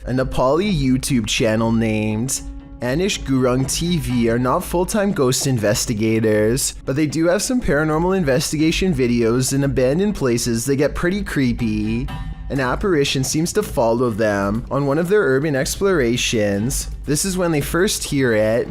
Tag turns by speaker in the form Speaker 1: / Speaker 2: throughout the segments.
Speaker 1: a Nepali YouTube channel named Anish Gurung TV are not full-time ghost investigators, but they do have some paranormal investigation videos in abandoned places that get pretty creepy. An apparition seems to follow them on one of their urban explorations. This is when they first hear it.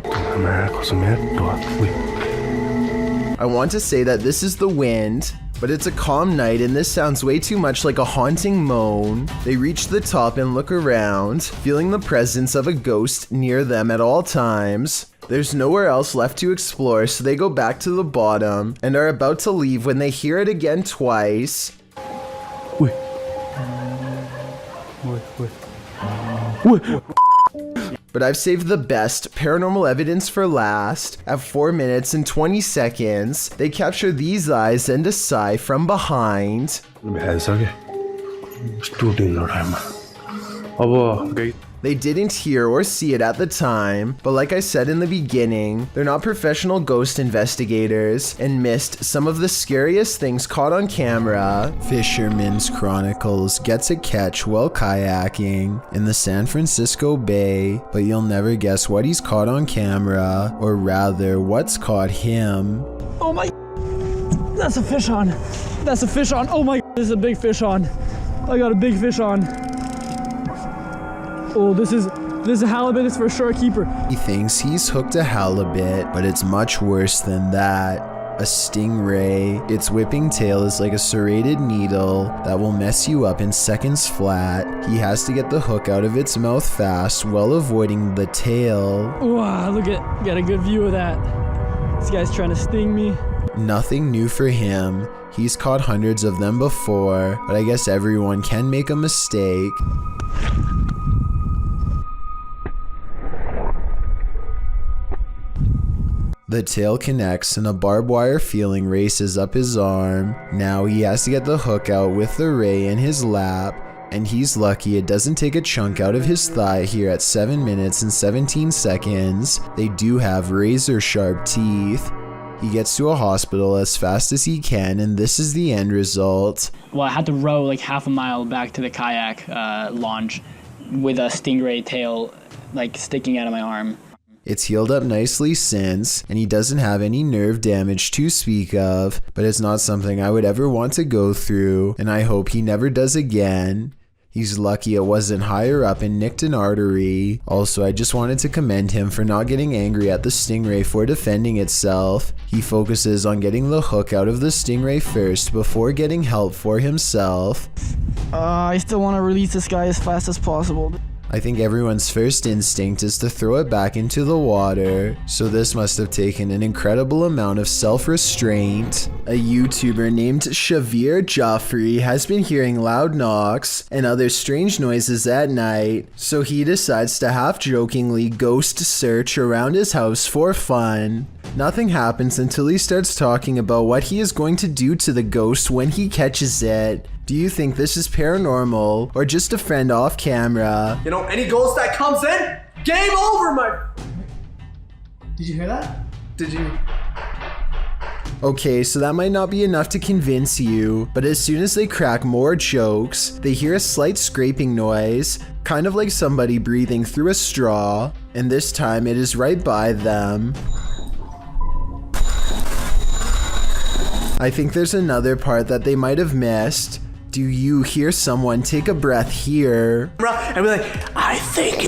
Speaker 1: I want to say that this is the wind, but it's a calm night and this sounds way too much like a haunting moan. They reach the top and look around, feeling the presence of a ghost near them at all times. There's nowhere else left to explore, so they go back to the bottom and are about to leave when they hear it again twice.
Speaker 2: Wait.
Speaker 1: But I've saved the best paranormal evidence for last. At 4 minutes and 20 seconds, they capture these eyes and a sigh from behind. They didn't hear or see it at the time, but like I said in the beginning, they're not professional ghost investigators and missed some of the scariest things caught on camera. Fisherman's Chronicles gets a catch while kayaking in the San Francisco Bay, but you'll never guess what he's caught on camera, or rather, what's caught him.
Speaker 2: Oh my, that's a fish on. That's a fish on. Oh my, this is a big fish on. I got a big fish on. Oh, this is a halibut. It's for a short keeper.
Speaker 1: He thinks he's hooked a halibut, but it's much worse than that. A stingray. Its whipping tail is like a serrated needle that will mess you up in seconds flat. He has to get the hook out of its mouth fast while avoiding the tail.
Speaker 2: Wow, look at, got a good view of that. This guy's trying to sting me.
Speaker 1: Nothing new for him. He's caught hundreds of them before, but I guess everyone can make a mistake. The tail connects and a barbed wire feeling races up his arm. Now he has to get the hook out with the ray in his lap, and he's lucky it doesn't take a chunk out of his thigh here at 7 minutes and 17 seconds. They do have razor sharp teeth. He gets to a hospital as fast as he can, and this is the end result.
Speaker 2: Well, I had to row like half a mile back to the kayak launch with a stingray tail like sticking out of my arm.
Speaker 1: It's healed up nicely since, and he doesn't have any nerve damage to speak of, but it's not something I would ever want to go through, and I hope he never does again. He's lucky it wasn't higher up and nicked an artery. Also, I just wanted to commend him for not getting angry at the stingray for defending itself. He focuses on getting the hook out of the stingray first before getting help for himself.
Speaker 2: I still want to release this guy as fast as possible.
Speaker 1: I think everyone's first instinct is to throw it back into the water, so this must have taken an incredible amount of self-restraint. A YouTuber named Shavir Joffrey has been hearing loud knocks and other strange noises at night, so he decides to half-jokingly ghost search around his house for fun. Nothing happens until he starts talking about what he is going to do to the ghost when he catches it. Do you think this is paranormal or just a friend off camera?
Speaker 3: You know, any ghost that comes in, game over, my... Did you hear that? Did you?
Speaker 1: Okay, so that might not be enough to convince you, but as soon as they crack more jokes, they hear a slight scraping noise, kind of like somebody breathing through a straw, and this time it is right by them. I think there's another part that they might have missed. Do you hear someone take a breath here?
Speaker 3: And be like, I think...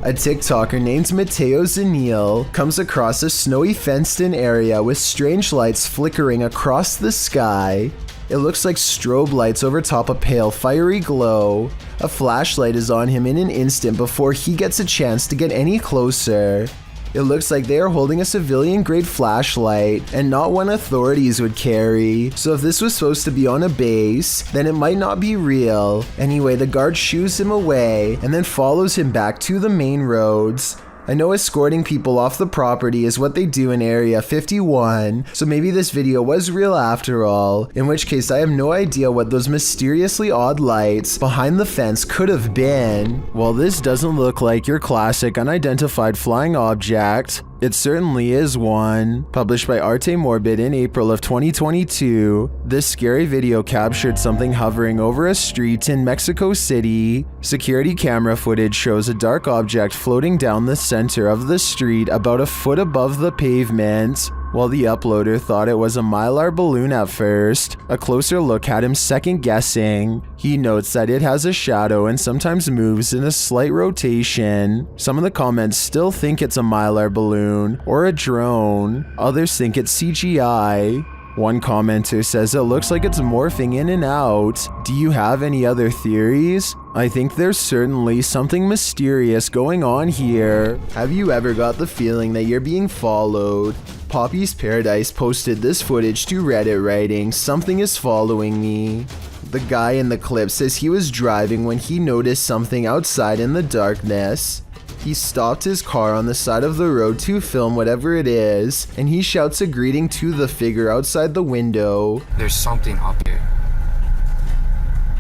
Speaker 1: A TikToker named Mateo Zanil comes across a snowy fenced-in area with strange lights flickering across the sky. It looks like strobe lights over top a pale fiery glow. A flashlight is on him in an instant before he gets a chance to get any closer. It looks like they are holding a civilian-grade flashlight, and not one authorities would carry. So if this was supposed to be on a base, then it might not be real. Anyway, the guard shoos him away, and then follows him back to the main roads. I know escorting people off the property is what they do in Area 51, so maybe this video was real after all, in which case I have no idea what those mysteriously odd lights behind the fence could have been. Well, this doesn't look like your classic unidentified flying object. It certainly is one. Published by Arte Morbid in April of 2022, this scary video captured something hovering over a street in Mexico City. Security camera footage shows a dark object floating down the center of the street about a foot above the pavement. While the uploader thought it was a mylar balloon at first, a closer look had him second guessing. He notes that it has a shadow and sometimes moves in a slight rotation. Some of the comments still think it's a mylar balloon or a drone. Others think it's CGI. One commenter says it looks like it's morphing in and out. Do you have any other theories? I think there's certainly something mysterious going on here. Have you ever got the feeling that you're being followed? Poppy's Paradise posted this footage to Reddit writing, "Something is following me." The guy in the clip says he was driving when he noticed something outside in the darkness. He stopped his car on the side of the road to film whatever it is, and he shouts a greeting to the figure outside the window.
Speaker 4: There's something up here.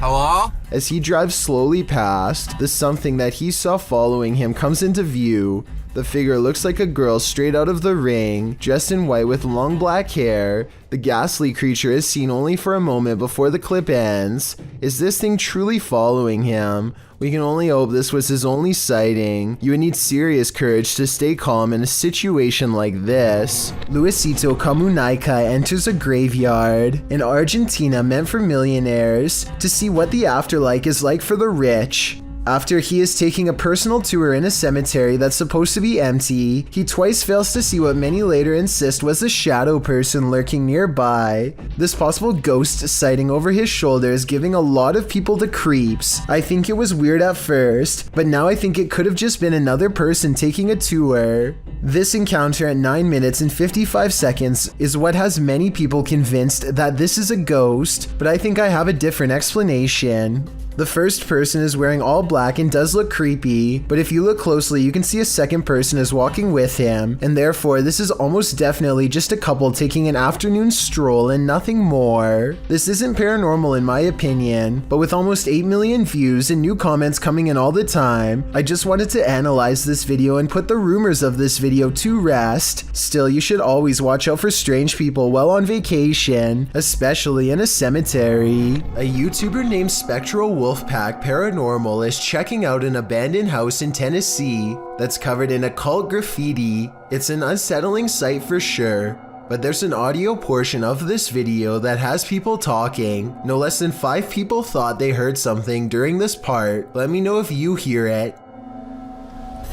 Speaker 4: Hello?
Speaker 1: As he drives slowly past, the something that he saw following him comes into view. The figure looks like a girl straight out of The Ring, dressed in white with long black hair. The ghastly creature is seen only for a moment before the clip ends. Is this thing truly following him? We can only hope this was his only sighting. You would need serious courage to stay calm in a situation like this. Luisito Comunica enters a graveyard in Argentina meant for millionaires to see what the afterlife is like for the rich. After he is taking a personal tour in a cemetery that's supposed to be empty, he twice fails to see what many later insist was a shadow person lurking nearby. This possible ghost sighting over his shoulder is giving a lot of people the creeps. I think it was weird at first, but now I think it could have just been another person taking a tour. This encounter at 9 minutes and 55 seconds is what has many people convinced that this is a ghost, but I think I have a different explanation. The first person is wearing all black and does look creepy, but if you look closely you can see a second person is walking with him, and therefore this is almost definitely just a couple taking an afternoon stroll and nothing more. This isn't paranormal in my opinion, but with almost 8 million views and new comments coming in all the time, I just wanted to analyze this video and put the rumors of this video to rest. Still, you should always watch out for strange people while on vacation, especially in a cemetery. A YouTuber named Spectral Wolfpack Paranormal is checking out an abandoned house in Tennessee that's covered in occult graffiti. It's an unsettling sight for sure, but there's an audio portion of this video that has people talking. No less than 5 people thought they heard something during this part. Let me know if you hear it.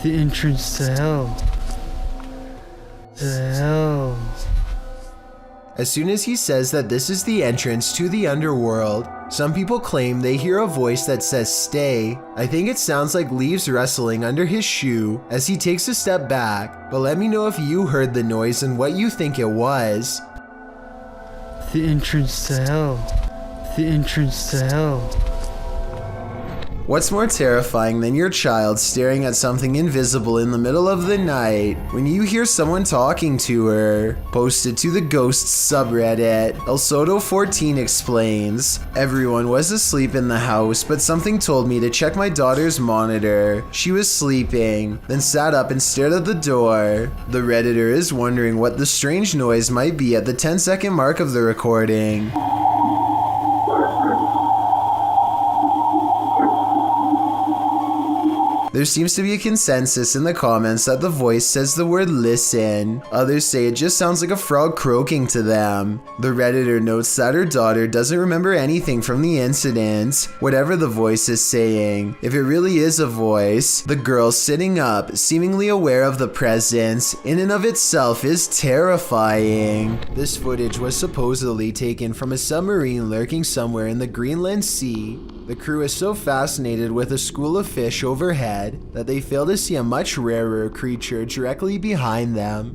Speaker 5: The entrance to hell. To hell.
Speaker 1: As soon as he says that this is the entrance to the underworld, some people claim they hear a voice that says stay. I think it sounds like leaves rustling under his shoe as he takes a step back, but let me know if you heard the noise and what you think it was.
Speaker 5: The entrance to hell. The entrance to hell.
Speaker 1: What's more terrifying than your child staring at something invisible in the middle of the night when you hear someone talking to her? Posted to the Ghosts subreddit, El Soto 14 explains, "Everyone was asleep in the house, but something told me to check my daughter's monitor. She was sleeping, then sat up and stared at the door." The Redditor is wondering what the strange noise might be at the 10-second mark of the recording. There seems to be a consensus in the comments that the voice says the word listen. Others say it just sounds like a frog croaking to them. The Redditor notes that her daughter doesn't remember anything from the incident, whatever the voice is saying. If it really is a voice, the girl sitting up, seemingly aware of the presence, in and of itself is terrifying. This footage was supposedly taken from a submarine lurking somewhere in the Greenland Sea. The crew is so fascinated with a school of fish overhead that they fail to see a much rarer creature directly behind them.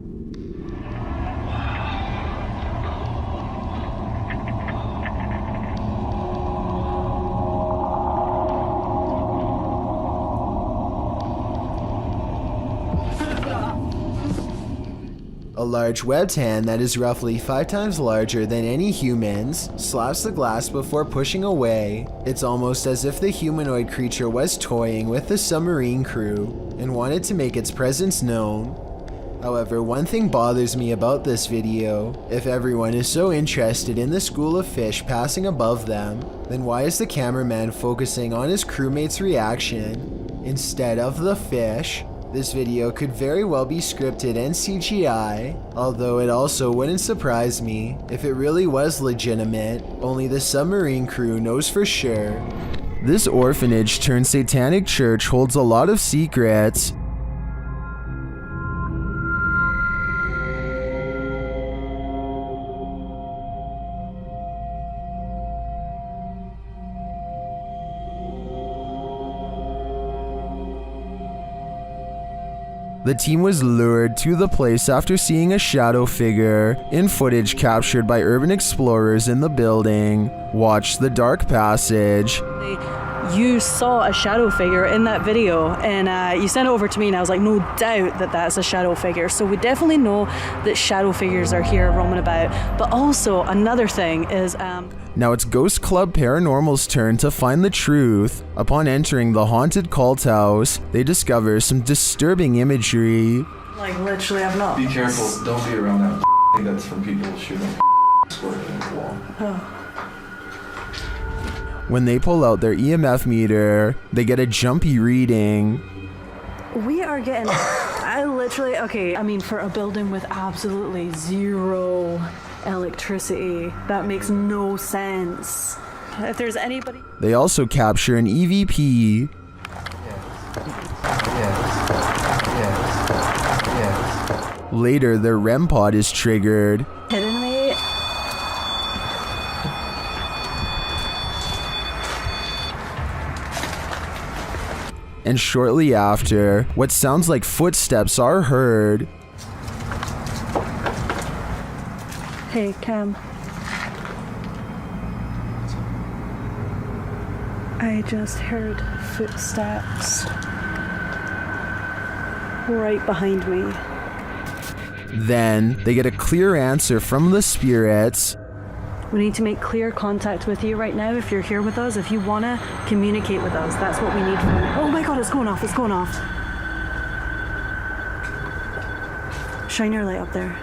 Speaker 1: A large webbed hand that is roughly 5 times larger than any human's slaps the glass before pushing away. It's almost as if the humanoid creature was toying with the submarine crew and wanted to make its presence known. However, one thing bothers me about this video. If everyone is so interested in the school of fish passing above them, then why is the cameraman focusing on his crewmate's reaction instead of the fish? This video could very well be scripted and CGI, although it also wouldn't surprise me if it really was legitimate. Only the submarine crew knows for sure. This orphanage turned satanic church holds a lot of secrets. The team was lured to the place after seeing a shadow figure in footage captured by urban explorers in the building. Watch the dark passage.
Speaker 4: You saw a shadow figure in that video, and you sent it over to me, and I was like, no doubt that that's a shadow figure. So we definitely know that shadow figures are here roaming about. But also another thing is
Speaker 1: now it's Ghost Club Paranormal's turn to find the truth. Upon entering the haunted cult house, they discover some disturbing imagery.
Speaker 4: Like, literally, I've not.
Speaker 6: Be careful, don't be around that that's from people shooting squirting in the wall.
Speaker 4: Oh.
Speaker 1: When they pull out their EMF meter, they get a jumpy reading.
Speaker 4: We are getting, okay, I mean, for a building with absolutely zero electricity, that makes no sense. If there's anybody...
Speaker 1: They also capture an EVP.
Speaker 6: Yes.
Speaker 1: Later, their REM pod is triggered.
Speaker 4: Kidding me?
Speaker 1: And shortly after, what sounds like footsteps are heard.
Speaker 4: Hey, Cam. I just heard footsteps right behind me.
Speaker 1: Then, they get a clear answer from the spirits.
Speaker 4: We need to make clear contact with you right now. If you're here with us, if you want to communicate with us, that's what we need from you. Oh my god, it's going off, it's going off. Shine your light up there.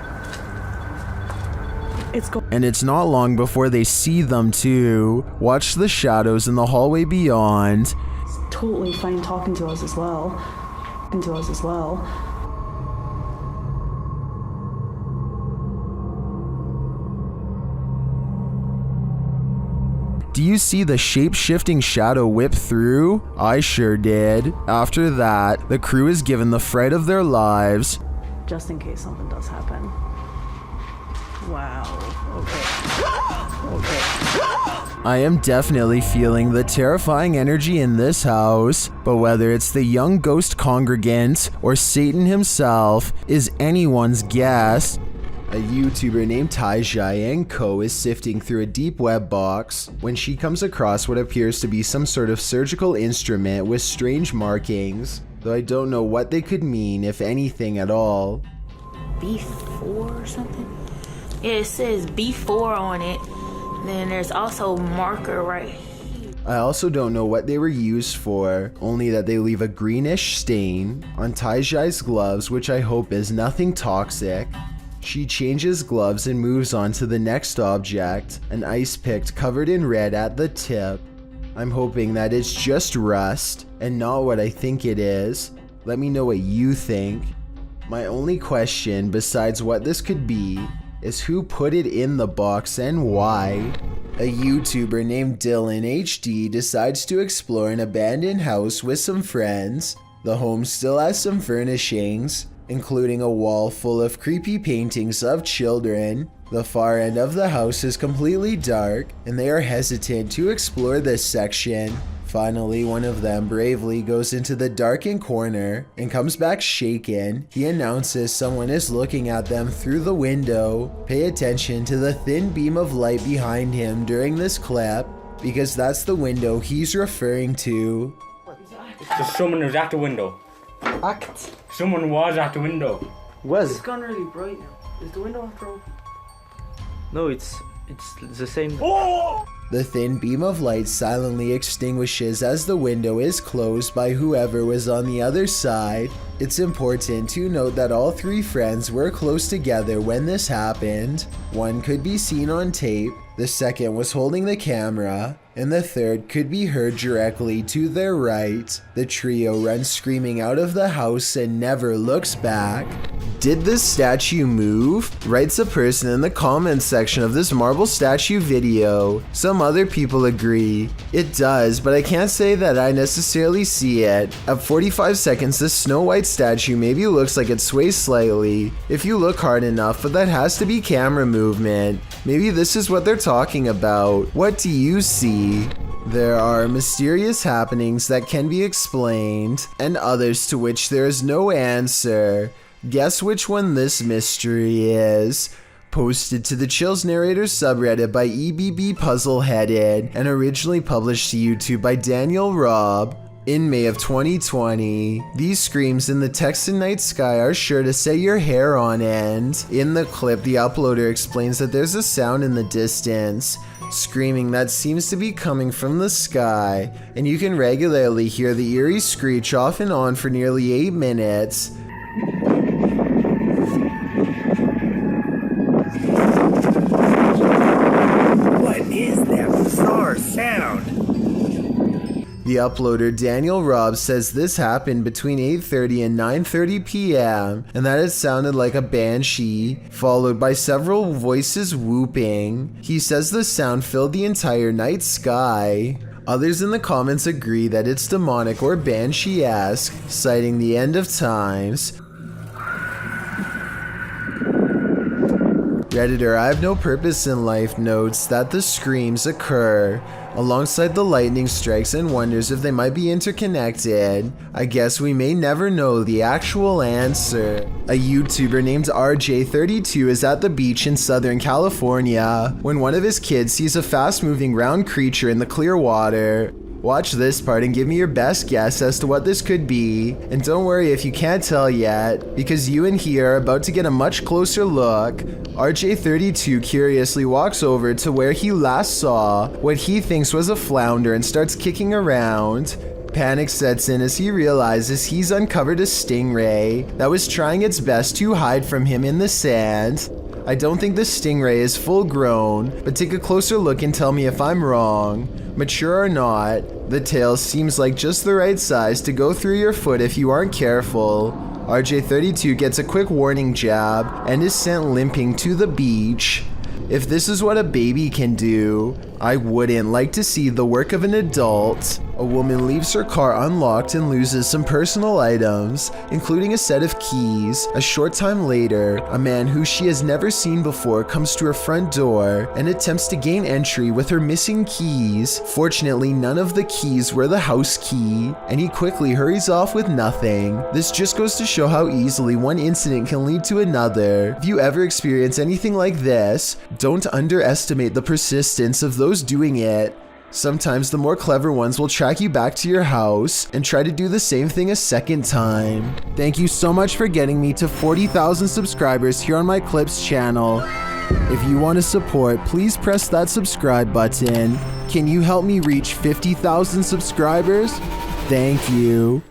Speaker 1: And it's not long before they see them too. Watch the shadows in the hallway beyond.
Speaker 4: It's totally fine talking to us as well.
Speaker 1: Do you see the shape-shifting shadow whip through? I sure did. After that, the crew is given the fright of their lives.
Speaker 4: Just in case something does happen. Wow. Okay.
Speaker 1: I am definitely feeling the terrifying energy in this house, but whether it's the young ghost congregant or Satan himself is anyone's guess. A YouTuber named Taijai & Co is sifting through a deep web box when she comes across what appears to be some sort of surgical instrument with strange markings, though I don't know what they could mean, if anything at all.
Speaker 7: B4 or something? Yeah, it says B4 on it. Then there's also marker right here.
Speaker 1: I also don't know what they were used for, only that they leave a greenish stain on Taijai's gloves, which I hope is nothing toxic. She changes gloves and moves on to the next object, an ice pick covered in red at the tip. I'm hoping that it's just rust and not what I think it is. Let me know what you think. My only question, besides what this could be, is who put it in the box and why? A YouTuber named Dylan HD decides to explore an abandoned house with some friends. The home still has some furnishings, including a wall full of creepy paintings of children. The far end of the house is completely dark, and they are hesitant to explore this section. Finally, one of them bravely goes into the darkened corner and comes back shaken. He announces someone is looking at them through the window. Pay attention to the thin beam of light behind him during this clip, because that's the window he's referring to.
Speaker 8: There's someone who's at the window.
Speaker 3: Act.
Speaker 8: Someone was at the window.
Speaker 3: Was.
Speaker 4: gone really bright now. Is the window after open?
Speaker 5: No, it's the same.
Speaker 1: The thin beam of light silently extinguishes as the window is closed by whoever was on the other side. It's important to note that all three friends were close together when this happened. One could be seen on tape, the second was holding the camera, and the third could be heard directly to their right. The trio runs screaming out of the house and never looks back. Did this statue move? Writes a person in the comments section of this marble statue video. Some other people agree. It does, but I can't say that I necessarily see it. At 45 seconds, this Snow White statue maybe looks like it sways slightly, if you look hard enough, but that has to be camera movement. Maybe this is what they're talking about. What do you see? There are mysterious happenings that can be explained, and others to which there is no answer. Guess which one this mystery is. Posted to the Chills Narrator subreddit by EBB Puzzleheaded and originally published to YouTube by Daniel Robb in May of 2020. These screams in the Texan night sky are sure to set your hair on end. In the clip, the uploader explains that there's a sound in the distance, screaming that seems to be coming from the sky, and you can regularly hear the eerie screech off and on for nearly 8 minutes.
Speaker 9: What is that bizarre sound?
Speaker 1: The uploader Daniel Robb says this happened between 8:30 and 9:30 p.m. and that it sounded like a banshee, followed by several voices whooping. He says the sound filled the entire night sky. Others in the comments agree that it's demonic or banshee-esque, citing the end of times. Redditor I Have No Purpose in Life notes that the screams occur alongside the lightning strikes and wonders if they might be interconnected. I guess we may never know the actual answer. A YouTuber named RJ32 is at the beach in Southern California when one of his kids sees a fast-moving round creature in the clear water. Watch this part and give me your best guess as to what this could be. And don't worry if you can't tell yet, because you and he are about to get a much closer look. RJ32 curiously walks over to where he last saw what he thinks was a flounder and starts kicking around. Panic sets in as he realizes he's uncovered a stingray that was trying its best to hide from him in the sand. I don't think the stingray is full grown, but take a closer look and tell me if I'm wrong. Mature or not, the tail seems like just the right size to go through your foot if you aren't careful. RJ32 gets a quick warning jab and is sent limping to the beach. If this is what a baby can do, I wouldn't like to see the work of an adult. A woman leaves her car unlocked and loses some personal items, including a set of keys. A short time later, a man who she has never seen before comes to her front door and attempts to gain entry with her missing keys. Fortunately, none of the keys were the house key, and he quickly hurries off with nothing. This just goes to show how easily one incident can lead to another. If you ever experience anything like this, don't underestimate the persistence of those doing it. Sometimes the more clever ones will track you back to your house and try to do the same thing a second time. Thank you so much for getting me to 40,000 subscribers here on my Clips channel. If you want to support, please press that subscribe button. Can you help me reach 50,000 subscribers? Thank you.